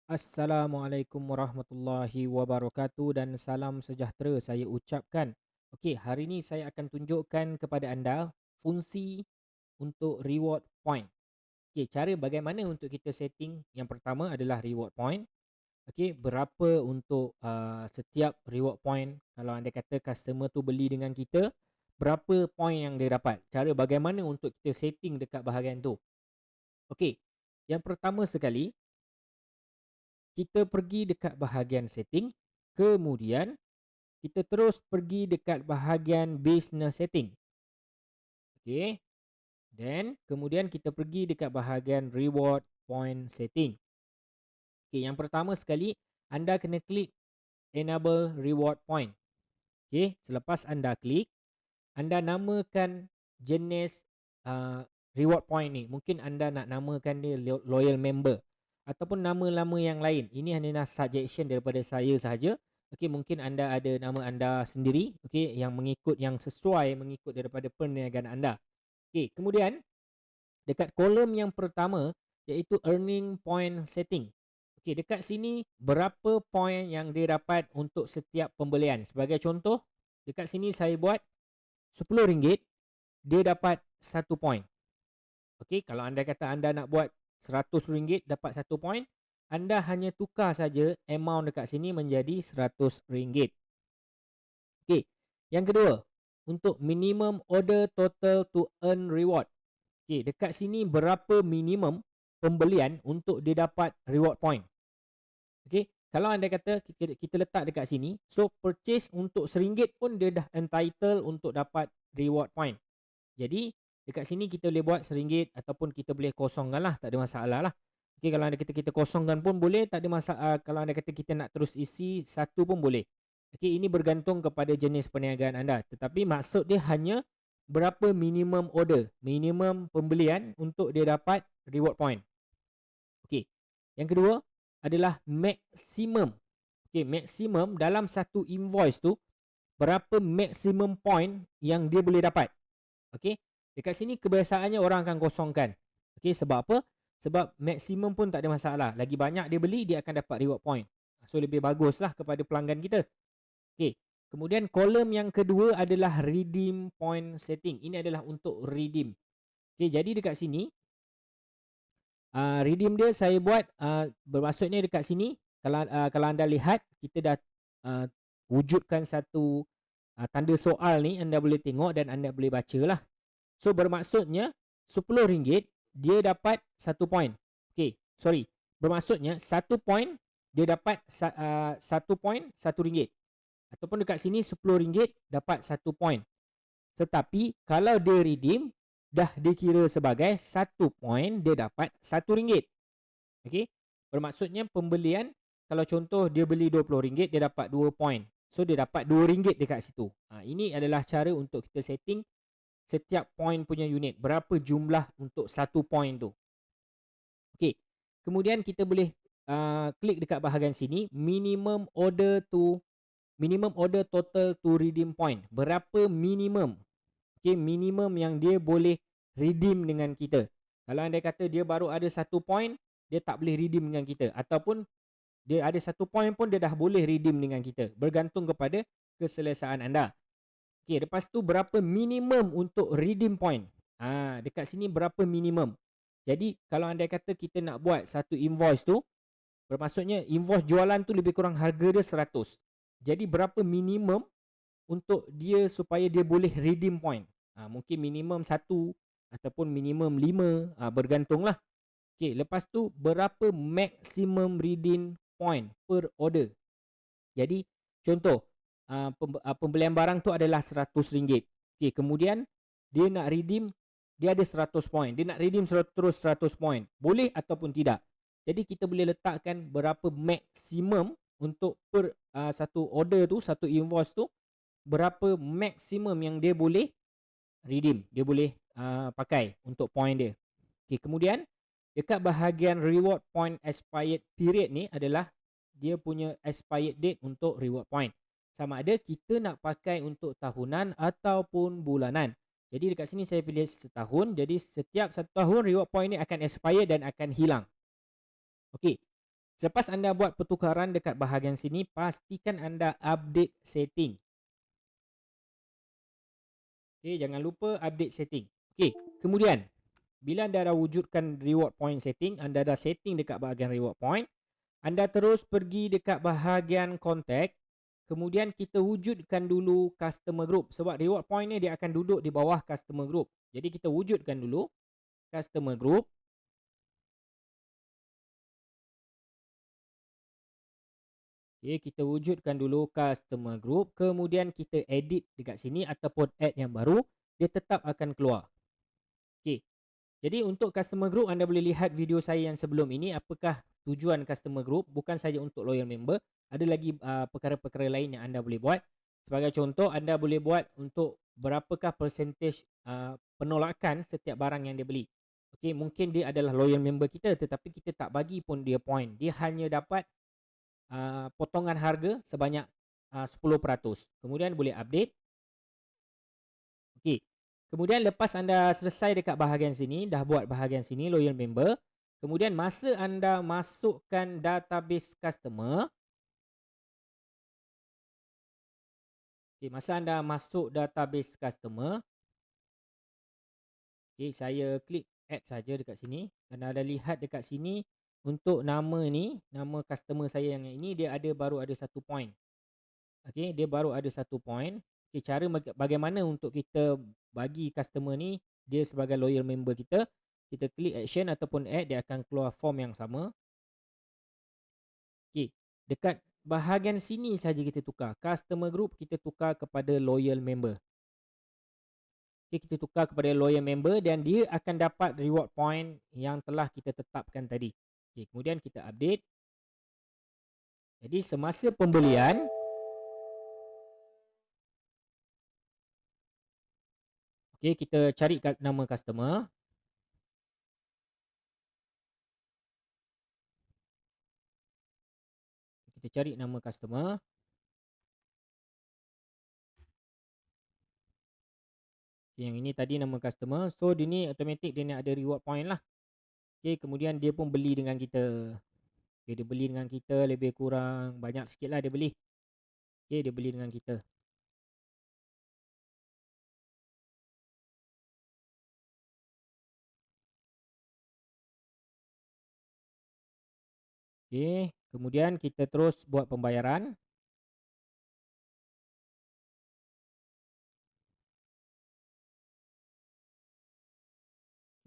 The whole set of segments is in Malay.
Assalamualaikum warahmatullahi wabarakatuh dan salam sejahtera saya ucapkan. Okey, hari ini saya akan tunjukkan kepada anda fungsi untuk reward point. Okey, cara bagaimana untuk kita setting yang pertama adalah reward point. Okey, berapa untuk setiap reward point kalau anda kata customer tu beli dengan kita, berapa point yang dia dapat. Cara bagaimana untuk kita setting dekat bahagian tu. Okey, yang pertama sekali kita pergi dekat bahagian setting, kemudian kita terus pergi dekat bahagian business setting. Okey, then kemudian kita pergi dekat bahagian reward point setting. Okey, yang pertama sekali anda kena klik enable reward point. Okey, selepas anda klik, anda namakan jenis reward point ni. Mungkin anda nak namakan dia loyal member ataupun nama-nama yang lain. Ini hanyalah suggestion daripada saya sahaja. Okey, mungkin anda ada nama anda sendiri, okey, yang sesuai mengikut daripada perniagaan anda. Okey, kemudian dekat kolom yang pertama iaitu earning point setting. Okey, dekat sini berapa point yang dia dapat untuk setiap pembelian. Sebagai contoh, dekat sini saya buat RM10, dia dapat 1 point. Okey, kalau anda kata anda nak buat RM100 dapat 1 point, anda hanya tukar saja amount dekat sini menjadi RM100. Okey, yang kedua, untuk minimum order total to earn reward. Okey, dekat sini berapa minimum pembelian untuk dia dapat reward point. Okey, kalau anda kata kita letak dekat sini, so purchase untuk RM1 pun dia dah entitled untuk dapat reward point. Jadi dekat sini kita boleh buat RM1 ataupun kita boleh kosongkan lah, tak ada masalah lah. Okey, kalau anda kata kita kosongkan pun boleh, tak ada masalah. Kalau anda kata kita nak terus isi satu pun boleh. Okey, ini bergantung kepada jenis perniagaan anda. Tetapi maksud dia hanya berapa minimum order, minimum pembelian untuk dia dapat reward point. Okey, yang kedua adalah maksimum. Okey, maksimum dalam satu invoice tu, berapa maximum point yang dia boleh dapat. Okey, dekat sini kebiasaannya orang akan kosongkan. Okey, sebab apa? Sebab maksimum pun tak ada masalah. Lagi banyak dia beli, dia akan dapat reward point. So lebih baguslah kepada pelanggan kita. Okey, kemudian kolom yang kedua adalah redeem point setting. Ini adalah untuk redeem. Okey, jadi dekat sini redeem dia saya buat bermaksudnya dekat sini kalau anda lihat kita dah uh, wujudkan satu tanda soal ni, anda boleh tengok dan anda boleh bacalah. So bermaksudnya RM10 dia dapat 1 point. Okey, sorry. Bermaksudnya 1 point dia dapat 1 point RM1. Ataupun dekat sini RM10 dapat 1 point. Tetapi kalau dia redeem dah dikira sebagai 1 point dia dapat RM1. Okey. Bermaksudnya pembelian kalau contoh dia beli RM20 dia dapat 2 point. So dia dapat RM2 dekat situ. Ini adalah cara untuk kita setting setiap point punya unit. Berapa jumlah untuk 1 point tu. Okey. Kemudian kita boleh klik dekat bahagian sini minimum order total to redeem point. Berapa minimum? Okey, minimum yang dia boleh redeem dengan kita. Kalau anda kata dia baru ada 1 point, dia tak boleh redeem dengan kita. Ataupun dia ada 1 point pun dia dah boleh redeem dengan kita. Bergantung kepada keselesaan anda. Okey, lepas tu berapa minimum untuk redeem point? Dekat sini berapa minimum? Jadi kalau anda kata kita nak buat satu invoice tu, bermaksudnya invoice jualan tu lebih kurang harga dia 100. Jadi berapa minimum untuk dia supaya dia boleh redeem point? Mungkin minimum 1 ataupun minimum 5, bergantunglah. Okey, lepas tu berapa maximum redeem point per order? Jadi contoh pembelian barang tu adalah RM100. Okey, kemudian dia nak redeem, dia ada 100 point. Dia nak redeem terus 100 point. Boleh ataupun tidak. Jadi kita boleh letakkan berapa maksimum untuk per satu order tu, satu invoice tu, berapa maksimum yang dia boleh redeem, dia boleh pakai untuk point dia. Okey, kemudian dekat bahagian reward point expired period ni adalah dia punya expired date untuk reward point. Sama ada kita nak pakai untuk tahunan ataupun bulanan. Jadi dekat sini saya pilih setahun. Jadi setiap 1 tahun reward point ni akan expire dan akan hilang. Okey. Selepas anda buat pertukaran dekat bahagian sini, pastikan anda update setting. Okay, jangan lupa update setting. Okay, kemudian bila anda dah wujudkan reward point setting, anda dah setting dekat bahagian reward point, anda terus pergi dekat bahagian contact, kemudian kita wujudkan dulu customer group. Sebab reward point ni dia akan duduk di bawah customer group. Jadi kita wujudkan dulu customer group. Okay, kita wujudkan dulu customer group, kemudian kita edit dekat sini ataupun add yang baru, dia tetap akan keluar. Okay, jadi untuk customer group, anda boleh lihat video saya yang sebelum ini, apakah tujuan customer group, bukan saja untuk loyal member, ada lagi perkara-perkara lain yang anda boleh buat. Sebagai contoh, anda boleh buat untuk berapakah percentage penolakan setiap barang yang dia beli. Okay, mungkin dia adalah loyal member kita, tetapi kita tak bagi pun dia point. Dia hanya dapat potongan harga sebanyak 10%. Kemudian boleh update. Okey. Kemudian lepas anda selesai dekat bahagian sini, dah buat bahagian sini loyal member, kemudian masa anda masukkan database customer, okey, masa anda masuk database customer, okey, saya klik add saja dekat sini. Anda ada lihat dekat sini untuk nama ni, nama customer saya yang ini dia ada baru ada 1 point. Okey, dia baru ada 1 point. Okey, cara bagaimana untuk kita bagi customer ni dia sebagai loyal member kita, kita klik action ataupun add, dia akan keluar form yang sama. Okey, dekat bahagian sini saja kita tukar. Customer group kita tukar kepada loyal member. Okey, kita tukar kepada loyal member dan dia akan dapat reward point yang telah kita tetapkan tadi. Okey, kemudian kita update. Jadi semasa pembelian, okey, kita cari nama customer. Kita cari nama customer. Yang ini tadi nama customer. So dia ni automatic dia ni ada reward point lah. Okay, kemudian dia pun beli dengan kita. Okay, dia beli dengan kita lebih kurang banyak sikit lah dia beli. Okay, dia beli dengan kita. Okay, kemudian kita terus buat pembayaran.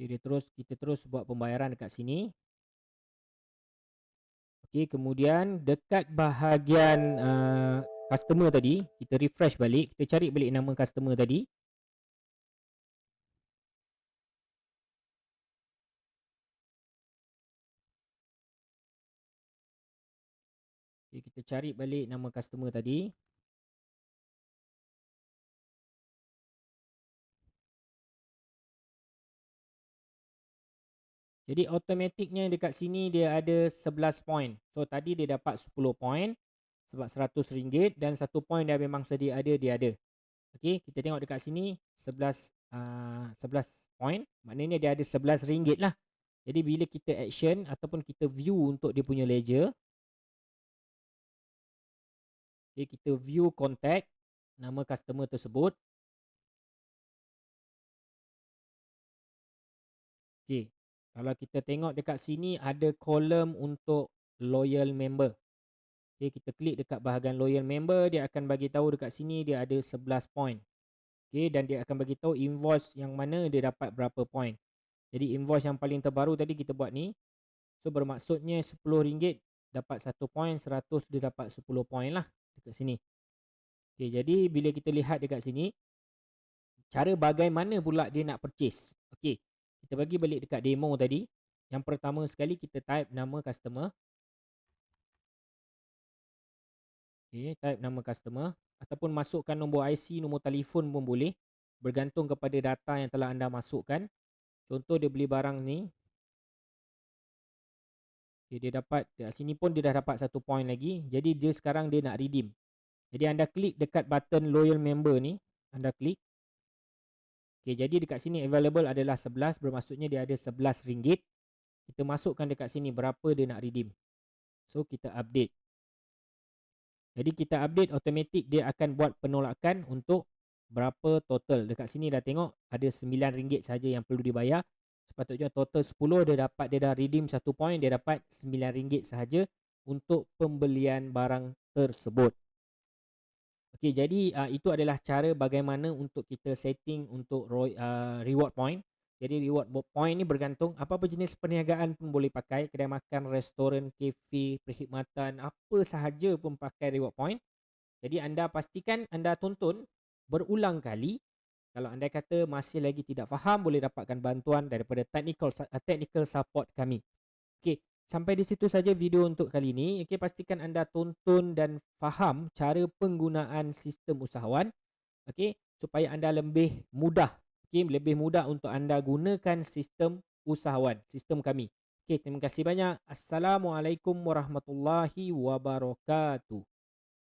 Okay, kita terus buat pembayaran dekat sini. Okay, kemudian dekat bahagian customer tadi, kita refresh balik, kita cari balik nama customer tadi. Okay, kita cari balik nama customer tadi. Jadi automatiknya dekat sini dia ada 11 point. So tadi dia dapat 10 point sebab RM100 dan 1 point dia memang sedia ada, dia ada. Okey, kita tengok dekat sini 11 point. Maknanya dia ada RM11 lah. Jadi bila kita action ataupun kita view untuk dia punya ledger, okay, kita view contact nama customer tersebut. Okey, kalau kita tengok dekat sini ada kolom untuk loyal member. Okay, kita klik dekat bahagian loyal member, dia akan bagi tahu dekat sini dia ada 11 point. Okay, dan dia akan bagi tahu invoice yang mana dia dapat berapa point. Jadi invoice yang paling terbaru tadi kita buat ni. So bermaksudnya RM10 dapat 1 point, 100 dia dapat 10 point lah dekat sini. Okay, jadi bila kita lihat dekat sini, cara bagaimana pula dia nak purchase. Okay, kita bagi balik dekat demo tadi. Yang pertama sekali kita type nama customer. Okay, type nama customer ataupun masukkan nombor IC, nombor telefon pun boleh, bergantung kepada data yang telah anda masukkan. Contoh dia beli barang ni. Okay, dia dapat dekat sini pun dia dah dapat 1 point lagi. Jadi dia sekarang dia nak redeem. Jadi anda klik dekat button loyal member ni, anda klik. Okay, jadi dekat sini available adalah 11, bermaksudnya dia ada RM11. Kita masukkan dekat sini berapa dia nak redeem. So kita update. Jadi kita update, automatik dia akan buat penolakan untuk berapa total. Dekat sini dah tengok ada RM9 saja yang perlu dibayar. Sepatutnya total 10, dia dah redeem 1 point, dia dapat RM9 sahaja untuk pembelian barang tersebut. Okey, jadi itu adalah cara bagaimana untuk kita setting untuk reward point. Jadi reward point ni bergantung apa-apa jenis perniagaan pun boleh pakai, kedai makan, restoran, kafe, perkhidmatan, apa sahaja pun pakai reward point. Jadi anda pastikan anda tonton berulang kali. Kalau anda kata masih lagi tidak faham, boleh dapatkan bantuan daripada technical support kami. Okey, sampai di situ saja video untuk kali ini. Okey, pastikan anda tonton dan faham cara penggunaan sistem usahawan. Okey, supaya anda lebih mudah, okey, lebih mudah untuk anda gunakan sistem usahawan, sistem kami. Okey, terima kasih banyak. Assalamualaikum warahmatullahi wabarakatuh.